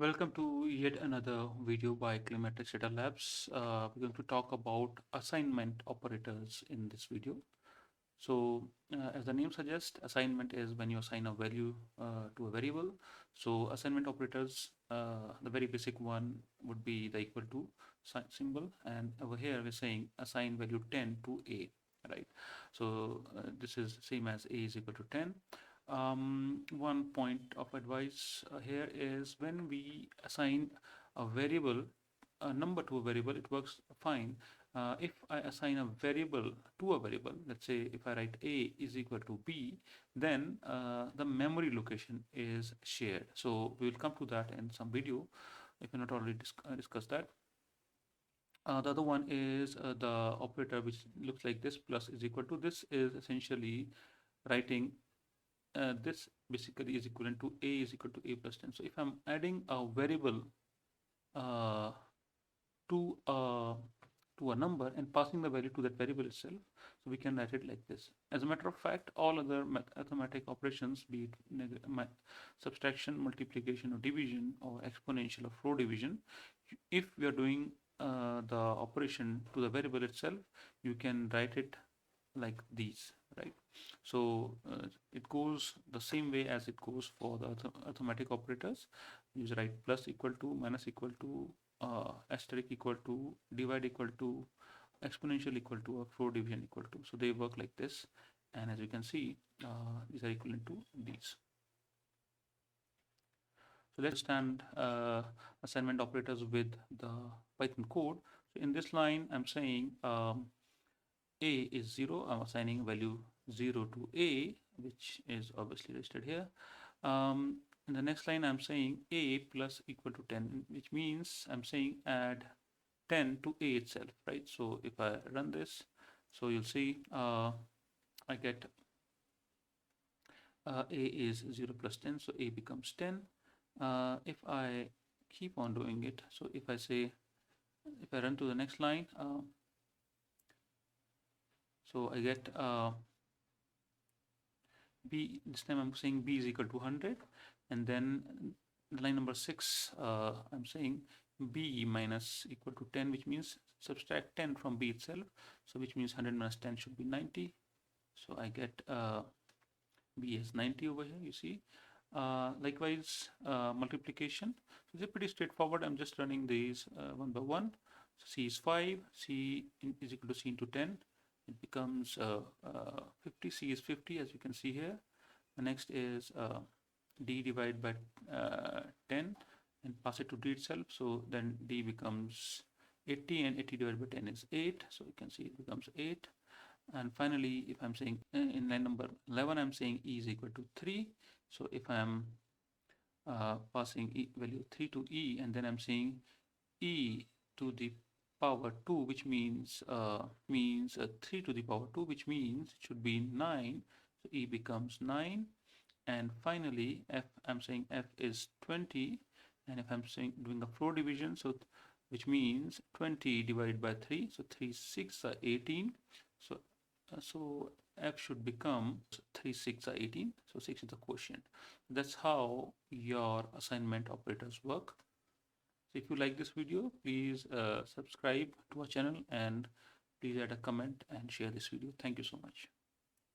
Welcome to yet another video by Climatrix Data Labs. We're going to talk about assignment operators in this video. So as the name suggests, assignment is when you assign a value to a variable. So assignment operators, the very basic one would be the equal to symbol. And over here we're saying assign value 10 to A, right? So this is same as A is equal to 10. One point of advice here is when we assign a variable, a number to a variable, it works fine. If I assign a variable to a variable, let's say if I write A is equal to B, then the memory location is shared. So we will come to that in some video if we not already discussed that. The other one is the operator which looks like this, plus is equal to. This is essentially writing this basically is equivalent to A is equal to A plus 10. So if I'm adding a variable to a number and passing the value to that variable itself, so we can write it like this. As a matter of fact, all other arithmetic operations, be it subtraction, multiplication, or division, or exponential or floor division, if we are doing the operation to the variable itself, you can write it like these, right? So it goes the same way as it goes for the arithmetic operators. You write plus equal to, minus equal to, asterisk equal to, divide equal to, exponential equal to, or floor division equal to. So they work like this, and as you can see, these are equivalent to these. So let's understand assignment operators with the Python code. So in this line, I'm saying A is 0. I'm assigning value 0 to A, which is obviously listed here. In the next line, I'm saying A plus equal to 10, which means I'm saying add 10 to A itself, right? So if I run this, so you'll see I get A is 0 plus 10, so A becomes 10. If I keep on doing it, so if I run to the next line, so I get B, this time I'm saying B is equal to 100, and then line number 6, I'm saying B minus equal to 10, which means subtract 10 from B itself, so which means 100 minus 10 should be 90. So I get B is 90 over here, you see. Likewise, multiplication. So it's pretty straightforward. I'm just running these one by one. So C is 5, C is equal to C into 10. It becomes 50. C is 50, as you can see here. The next is D divided by 10 and pass it to D itself. So then D becomes 80, and 80 divided by 10 is 8. So you can see it becomes 8. And finally, if I'm saying in line number 11, I'm saying E is equal to 3. So if I'm passing value 3 to E, and then I'm saying E to the power 2, which means 3 to the power 2, which means it should be 9. So E becomes 9. And finally, F, I'm saying F is 20. And if I'm saying doing a floor division, so which means 20 divided by 3, so 3 6 are 18. So F should become 3 6 are 18. So 6 is the quotient. That's how your assignment operators work. So if you like this video, please subscribe to our channel, and please add a comment and share this video. Thank you so much.